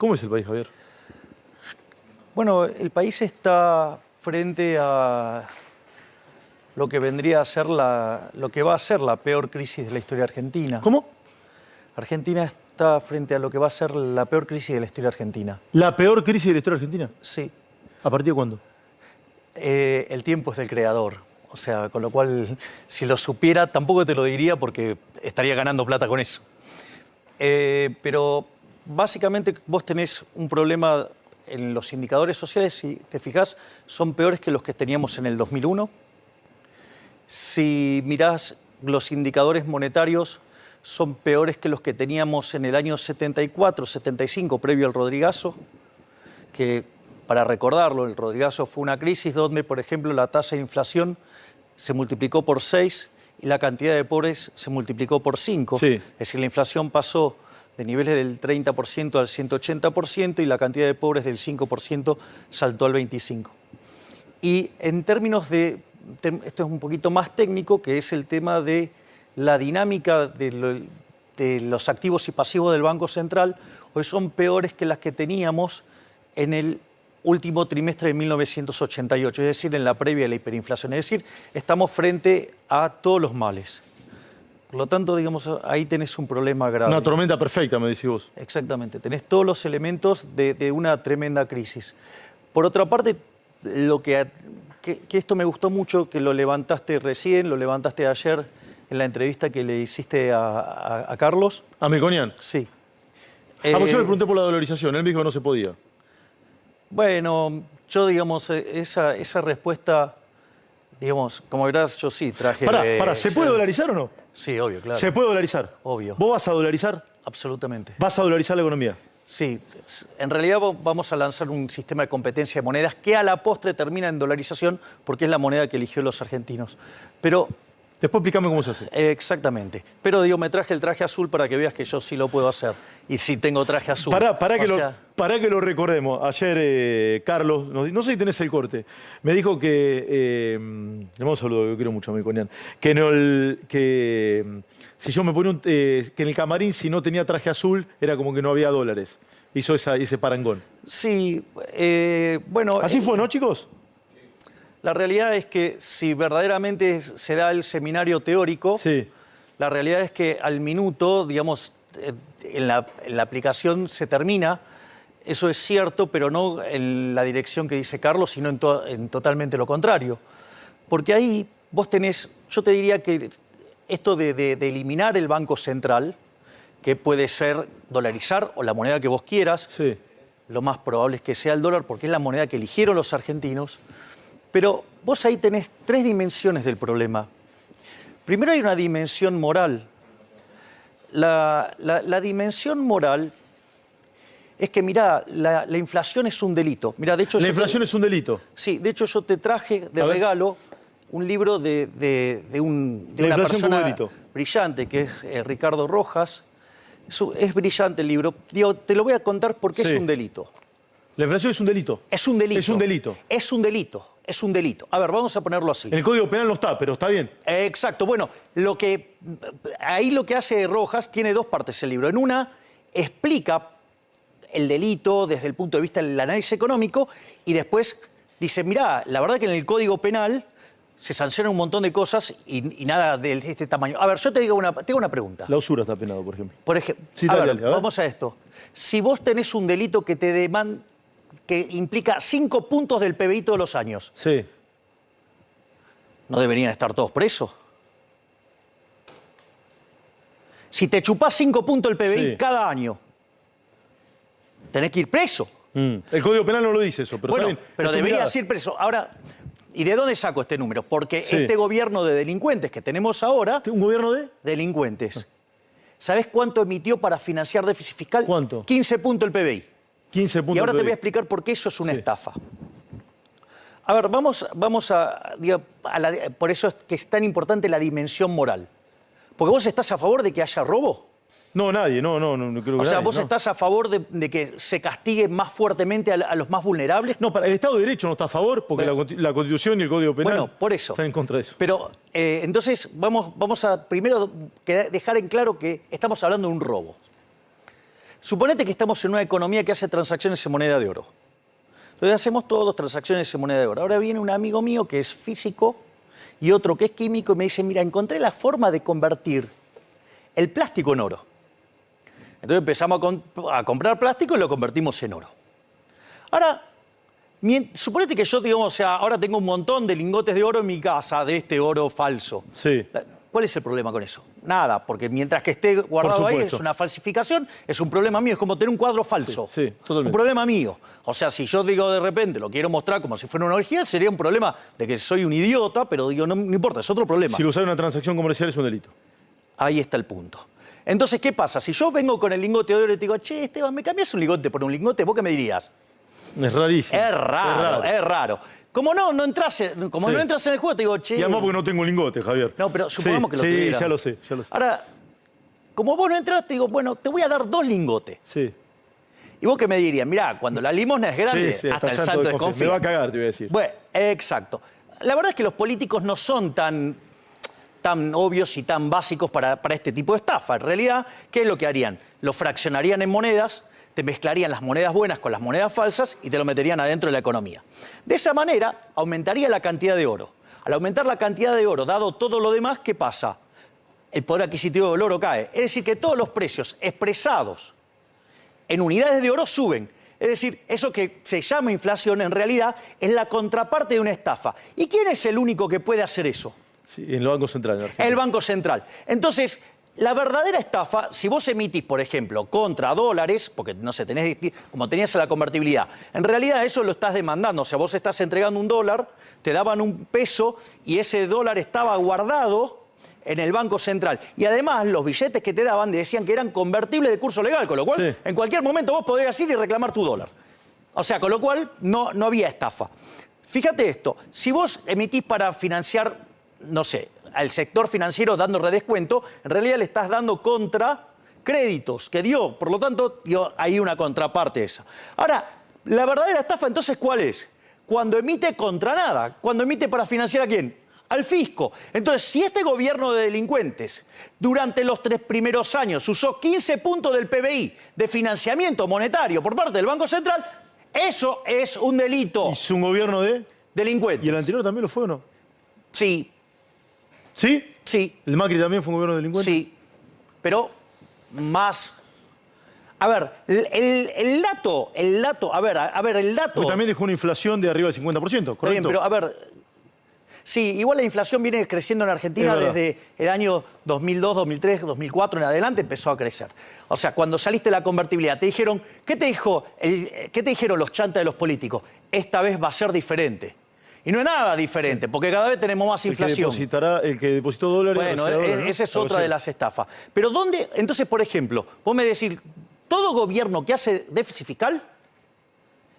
¿Cómo es el país, Javier? Bueno, el país está frente a lo que vendría a ser lo que va a ser la peor crisis de la historia argentina. ¿Cómo? Argentina está frente a lo que va a ser la peor crisis de la historia argentina. ¿La peor crisis de la historia argentina? Sí. ¿A partir de cuándo? El tiempo es del creador. O sea, con lo cual, si lo supiera, tampoco te lo diría porque estaría ganando plata con eso. Pero básicamente vos tenés un problema en los indicadores sociales, si te fijás, son peores que los que teníamos en el 2001. Si mirás los indicadores monetarios, son peores que los que teníamos en el año 74, 75, previo al Rodrigazo, que, para recordarlo, el Rodrigazo fue una crisis donde, por ejemplo, la tasa de inflación se multiplicó por 6 y la cantidad de pobres se multiplicó por 5. Sí. Es decir, la inflación pasó de niveles del 30% al 180% y la cantidad de pobres del 5% saltó al 25%. Y en términos de, esto es un poquito más técnico, que es el tema de la dinámica de los activos y pasivos del Banco Central, hoy son peores que las que teníamos en el último trimestre de 1988, es decir, en la previa de la hiperinflación. Es decir, estamos frente a todos los males. Por lo tanto, digamos, ahí tenés un problema grave. Una tormenta perfecta, me decís vos. Exactamente, tenés todos los elementos de una tremenda crisis. Por otra parte, que esto me gustó mucho, que lo levantaste recién, lo levantaste ayer en la entrevista que le hiciste a Carlos. ¿A Melconian? Sí. Pues yo le pregunté por la dolarización, él me dijo que no se podía. Bueno, yo, digamos, esa respuesta, digamos, como verás, yo sí traje... Pará, ¿se puede dolarizar o no? Sí, obvio, claro. ¿Se puede dolarizar? Obvio. ¿Vos vas a dolarizar? Absolutamente. ¿Vas a dolarizar la economía? Sí, en realidad vamos a lanzar un sistema de competencia de monedas que a la postre termina en dolarización porque es la moneda que eligió los argentinos. Pero... Después explícame cómo se hace. Exactamente. Pero digo, me traje el traje azul para que veas que yo sí lo puedo hacer. Y sí tengo traje azul. Pará que lo recordemos. Ayer Carlos, no sé si tenés el corte, me dijo que, le mando un saludo, yo quiero mucho a Melconian, que si yo me ponía que en el camarín si no tenía traje azul era como que no había dólares. Hizo ese parangón. Sí, bueno... Así fue, ¿no, chicos? La realidad es que si verdaderamente se da el seminario teórico, sí, la realidad es que al minuto, digamos, en la aplicación se termina. Eso es cierto, pero no en la dirección que dice Carlos, sino en totalmente lo contrario. Porque ahí vos tenés, yo te diría que esto de eliminar el Banco Central, que puede ser dolarizar o la moneda que vos quieras, sí, lo más probable es que sea el dólar porque es la moneda que eligieron los argentinos. Pero vos ahí tenés tres dimensiones del problema. Primero hay una dimensión moral. La dimensión moral es que, mirá, la inflación es un delito. Mirá, de hecho, ¿La inflación es un delito? Sí, de hecho yo te traje de regalo un libro de una persona brillante, que es Ricardo Rojas. Es brillante el libro. Digo, te lo voy a contar porque es un delito. ¿La inflación es un delito? Es un delito. Es un delito. Es un delito. Es un delito. A ver, vamos a ponerlo así. En el Código Penal no está, pero está bien. Exacto. Bueno, ahí lo que hace Rojas tiene dos partes el libro. En una, explica el delito desde el punto de vista del análisis económico y después dice, mirá, la verdad que en el Código Penal se sancionan un montón de cosas y nada de este tamaño. A ver, yo tengo una pregunta. La usura está penado, por ejemplo. Por ejemplo, sí, dale, vamos a esto. Si vos tenés un delito que te demanda, que implica 5 puntos del PBI todos los años. Sí. ¿No deberían estar todos presos? Si te chupás 5 puntos del PBI cada año, tenés que ir preso. El Código Penal no lo dice eso, pero bueno, está bien. pero deberías ir preso. Ahora, ¿y de dónde saco este número? Porque este gobierno de delincuentes que tenemos ahora... ¿Un gobierno de? Delincuentes. ¿Sabés cuánto emitió para financiar déficit fiscal? ¿Cuánto? 15 puntos el PBI. 15 puntos. Y ahora te voy a explicar por qué eso es una estafa. A ver, vamos a por eso es que es tan importante la dimensión moral. Porque vos estás a favor de que haya robo. No, nadie, no creo que O sea, nadie, ¿vos estás a favor de que se castigue más fuertemente a los más vulnerables? No, el Estado de Derecho no está a favor porque la Constitución y el Código Penal por eso. están en contra de eso. Pero entonces vamos a primero dejar en claro que estamos hablando de un robo. Suponete que estamos en una economía que hace transacciones en moneda de oro. Entonces hacemos todos transacciones en moneda de oro. Ahora viene un amigo mío que es físico y otro que es químico y me dice, mira, encontré la forma de convertir el plástico en oro. Entonces empezamos a comprar plástico y lo convertimos en oro. Ahora, suponete que yo, digamos, o sea, ahora tengo un montón de lingotes de oro en mi casa, de este oro falso. Sí. ¿Cuál es el problema con eso? Nada, porque mientras que esté guardado ahí es una falsificación, es un problema mío, es como tener un cuadro falso. Sí, sí, totalmente. Un problema mío. O sea, si yo digo de repente, lo quiero mostrar como si fuera una orgía, sería un problema de que soy un idiota, pero digo, no importa, es otro problema. Si lo usas en una transacción comercial es un delito. Ahí está el punto. Entonces, ¿qué pasa? Si yo vengo con el lingote de oro y te digo, che, Esteban, ¿me cambias un lingote por un lingote? ¿Vos qué me dirías? Es rarísimo. Es raro. Como no entras en el juego, te digo, che... Y además porque no tengo lingote, Javier. No, pero supongamos que lo tuviera. Sí, ya lo sé. Ahora, como vos no entras, te digo, bueno, te voy a dar 2 lingotes. Sí. ¿Y vos qué me dirías? Mirá, cuando la limosna es grande, hasta el santo desconfía. Me va a cagar, te voy a decir. Bueno, exacto. La verdad es que los políticos no son tan obvios y tan básicos para este tipo de estafa. En realidad, ¿qué es lo que harían? Lo fraccionarían en monedas, te mezclarían las monedas buenas con las monedas falsas y te lo meterían adentro de la economía. De esa manera, aumentaría la cantidad de oro. Al aumentar la cantidad de oro, dado todo lo demás, ¿qué pasa? El poder adquisitivo del oro cae. Es decir, que todos los precios expresados en unidades de oro suben. Es decir, eso que se llama inflación en realidad es la contraparte de una estafa. ¿Y quién es el único que puede hacer eso? Sí, en el Banco Central. El Banco Central. Entonces, la verdadera estafa, si vos emitís, por ejemplo, contra dólares, porque no sé, como tenías la convertibilidad, en realidad eso lo estás demandando. O sea, vos estás entregando un dólar, te daban un peso y ese dólar estaba guardado en el Banco Central. Y además los billetes que te daban decían que eran convertibles de curso legal, con lo cual en cualquier momento vos podías ir y reclamar tu dólar. O sea, con lo cual no había estafa. Fíjate esto, si vos emitís para financiar, no sé, al sector financiero dando redescuento, en realidad le estás dando contra créditos que dio. Por lo tanto, hay una contraparte esa. Ahora, la verdadera estafa entonces, ¿cuál es? Cuando emite contra nada. Cuando emite para financiar ¿a quién? Al fisco. Entonces, si este gobierno de delincuentes durante los 3 primeros años usó 15 puntos del PBI de financiamiento monetario por parte del Banco Central, eso es un delito. ¿Es un gobierno de delincuentes? ¿Y el anterior también lo fue o no? Sí. ¿Sí? Sí. ¿El Macri también fue un gobierno de delincuentes? Sí. Pero más... A ver, el dato... el dato... Porque también dejó una inflación de arriba del 50%, ¿correcto? Está bien, pero a ver... Sí, igual la inflación viene creciendo en Argentina desde el año 2002, 2003, 2004 en adelante empezó a crecer. O sea, cuando saliste de la convertibilidad, te dijeron, ¿qué te dijeron los chantas de los políticos? Esta vez va a ser diferente. Y no es nada diferente, porque cada vez tenemos más inflación. El que depositó dólares... Bueno, esa es otra de las estafas. Pero ¿dónde? Entonces, por ejemplo, vos me decís, todo gobierno que hace déficit fiscal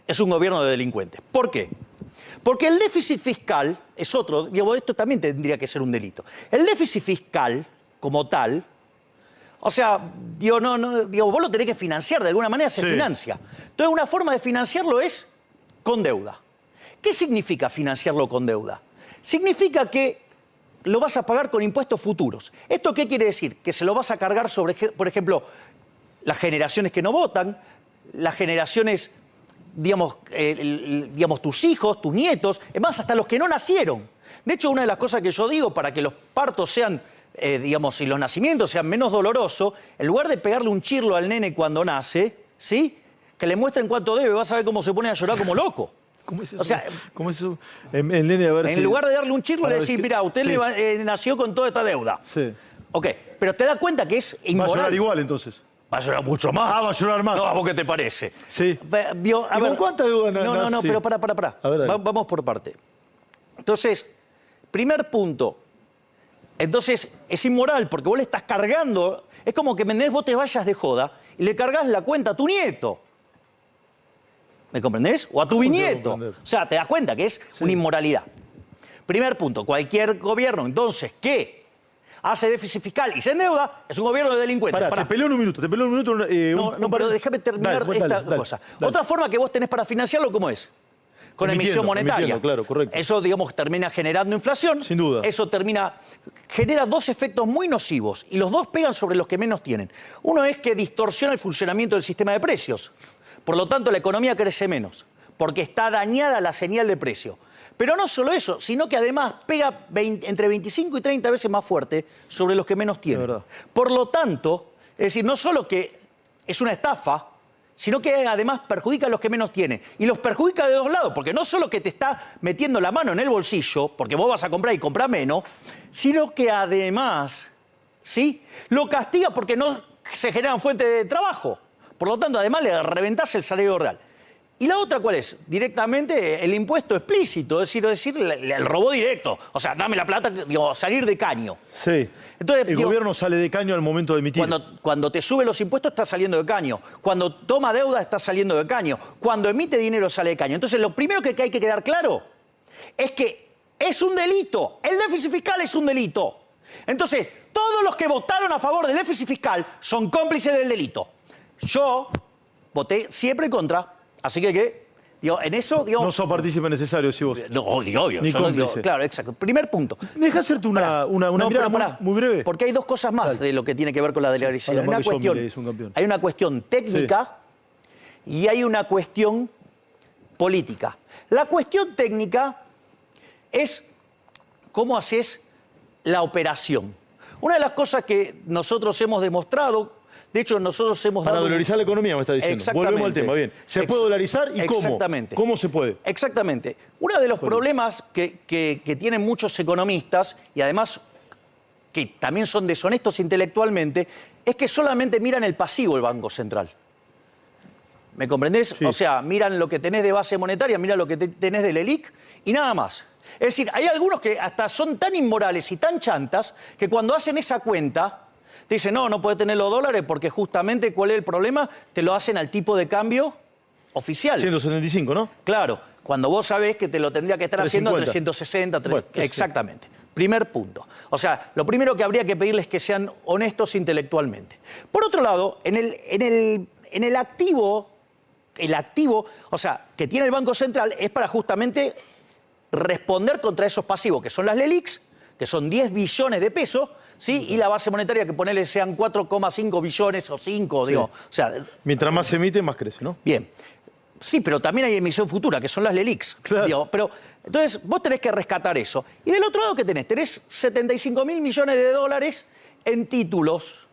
es un gobierno de delincuentes. ¿Por qué? Porque el déficit fiscal es otro, digamos, esto también tendría que ser un delito. El déficit fiscal, como tal, o sea, vos lo tenés que financiar, de alguna manera se financia. Entonces, una forma de financiarlo es con deuda. ¿Qué significa financiarlo con deuda? Significa que lo vas a pagar con impuestos futuros. ¿Esto qué quiere decir? Que se lo vas a cargar sobre, por ejemplo, las generaciones que no votan, las generaciones... Digamos, tus hijos, tus nietos, es más, hasta los que no nacieron. De hecho, una de las cosas que yo digo para que los partos sean, y los nacimientos sean menos dolorosos, en lugar de pegarle un chirlo al nene cuando nace, ¿sí? Que le muestren cuánto debe, vas a ver cómo se pone a llorar como loco. ¿Cómo es eso? O sea, ¿cómo es eso? El nene, a ver en lugar de darle un chirlo, le decís, mira, usted nació con toda esta deuda. Sí. Ok, pero te das cuenta que es inmoral. Va a llorar igual, entonces. Va a llorar mucho más. Ah, va a llorar más. No, ¿a vos qué te parece? Sí. ¿Con cuánta deuda? No, pero pará. A ver, vamos por parte. Entonces, primer punto. Entonces, es inmoral porque vos le estás cargando... Es como que vos te vayas de joda y le cargas la cuenta a tu nieto. ¿Me comprendés? O a tu bisnieto. O sea, te das cuenta que es una inmoralidad. Primer punto. Cualquier gobierno, entonces, ¿qué? Hace déficit fiscal y se endeuda, es un gobierno de delincuentes. Te peleo en un minuto, No, pero déjame terminar esta cosa. Otra forma que vos tenés para financiarlo, ¿cómo es? con emisión monetaria. Emitiendo, claro, correcto. Eso, digamos, termina generando inflación. Sin duda. Eso genera dos efectos muy nocivos y los dos pegan sobre los que menos tienen. Uno es que distorsiona el funcionamiento del sistema de precios. Por lo tanto, la economía crece menos, porque está dañada la señal de precio. Pero no solo eso, sino que además pega entre 25 y 30 veces más fuerte sobre los que menos tienen. Por lo tanto, es decir, no solo que es una estafa, sino que además perjudica a los que menos tienen. Y los perjudica de dos lados, porque no solo que te está metiendo la mano en el bolsillo, porque vos vas a comprar y comprar menos, sino que además, ¿sí?, lo castiga porque no se generan fuentes de trabajo. Por lo tanto, además le reventás el salario real. ¿Y la otra cuál es? Directamente el impuesto explícito, es decir, el robo directo. O sea, dame la plata, digo, salir de caño. Sí. Entonces, el gobierno sale de caño al momento de emitir. Cuando te sube los impuestos, estás saliendo de caño. Cuando toma deuda, estás saliendo de caño. Cuando emite dinero, sale de caño. Entonces, lo primero que hay que quedar claro es que es un delito. El déficit fiscal es un delito. Entonces, todos los que votaron a favor del déficit fiscal son cómplices del delito. Yo voté siempre en contra. Así que, digo, en eso, digo... No sos partícipe necesario, si vos. No, obvio. Ni cómplice. Claro, exacto. Primer punto. ¿Me dejas hacerte una mirada muy breve? Porque hay dos cosas más de lo que tiene que ver con la dolarización. Hay una cuestión técnica y hay una cuestión política. La cuestión técnica es cómo haces la operación. Una de las cosas que nosotros hemos demostrado... De hecho, nosotros hemos Para dolarizar la economía, me está diciendo. Exactamente. Volvemos al tema, bien. ¿Se puede dolarizar y cómo? Exactamente. ¿Cómo se puede? Exactamente. Uno de los problemas que tienen muchos economistas, y además que también son deshonestos intelectualmente, es que solamente miran el pasivo del Banco Central. ¿Me comprendés? Sí. O sea, miran lo que tenés de base monetaria, miran lo que tenés del ELIC y nada más. Es decir, hay algunos que hasta son tan inmorales y tan chantas que cuando hacen esa cuenta... Te dicen, no puede tener los dólares porque justamente, ¿cuál es el problema? Te lo hacen al tipo de cambio oficial. 175, ¿no? Claro, cuando vos sabés que te lo tendría que estar 350. haciendo a 360, bueno, exactamente. Primer punto. O sea, lo primero que habría que pedirles es que sean honestos intelectualmente. Por otro lado, en el activo, o sea, que tiene el Banco Central es para justamente responder contra esos pasivos, que son las LELIQs, que son 10 billones de pesos, ¿sí? Y la base monetaria que ponele sean 4,5 billones o 5, digo. O sea, mientras más se emite, más crece, ¿no? Bien. Sí, pero también hay emisión futura, que son las LELIQs. Claro. Digo, pero, entonces, vos tenés que rescatar eso. Y del otro lado, ¿qué tenés? Tenés 75.000 millones de dólares en títulos,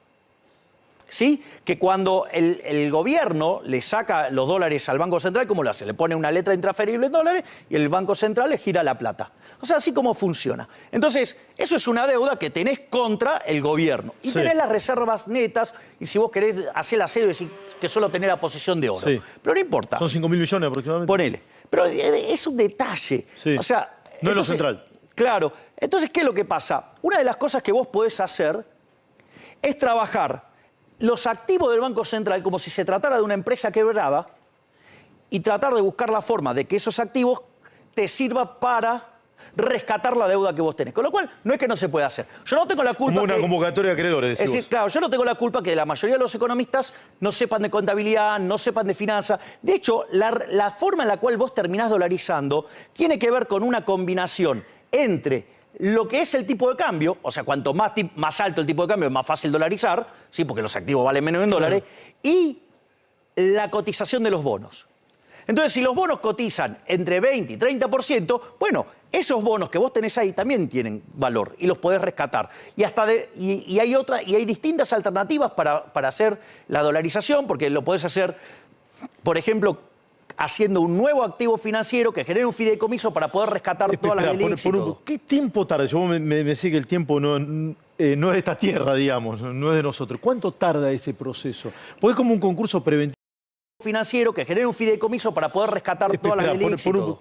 ¿sí? Que cuando el gobierno le saca los dólares al Banco Central, ¿cómo lo hace? Le pone una letra intransferible en dólares y el Banco Central le gira la plata. O sea, así como funciona. Entonces, eso es una deuda que tenés contra el gobierno. Y tenés las reservas netas, y si vos querés hacer la serie y decir que solo tenés la posición de oro. Sí. Pero no importa. Son 5.000 millones aproximadamente. Ponele. Pero es un detalle. Sí. O sea, no es lo central. Claro. Entonces, ¿qué es lo que pasa? Una de las cosas que vos podés hacer es trabajar los activos del Banco Central como si se tratara de una empresa quebrada y tratar de buscar la forma de que esos activos te sirvan para rescatar la deuda que vos tenés. Con lo cual, no es que no se pueda hacer. Yo no tengo la culpa... Como una convocatoria de acreedores, decís. Es decir, claro, yo no tengo la culpa que la mayoría de los economistas no sepan de contabilidad, no sepan de finanzas. De hecho, la forma en la cual vos terminás dolarizando tiene que ver con una combinación entre lo que es el tipo de cambio, o sea, cuanto más alto el tipo de cambio, es más fácil dolarizar, ¿sí? Porque los activos valen menos en dólares, y la cotización de los bonos. Entonces, si los bonos cotizan entre 20 y 30%, bueno, esos bonos que vos tenés ahí también tienen valor y los podés rescatar. Y hay distintas alternativas para hacer la dolarización, porque lo podés hacer, por ejemplo, haciendo un nuevo activo financiero que genere un fideicomiso para poder rescatar todas las LELIQs y todo. ¿Qué tiempo tarda? Yo me decís que el tiempo no es de esta tierra, digamos, no es de nosotros. ¿Cuánto tarda ese proceso? Porque es como un concurso preventivo financiero que genere un fideicomiso para poder rescatar todas las LELIQs y todo.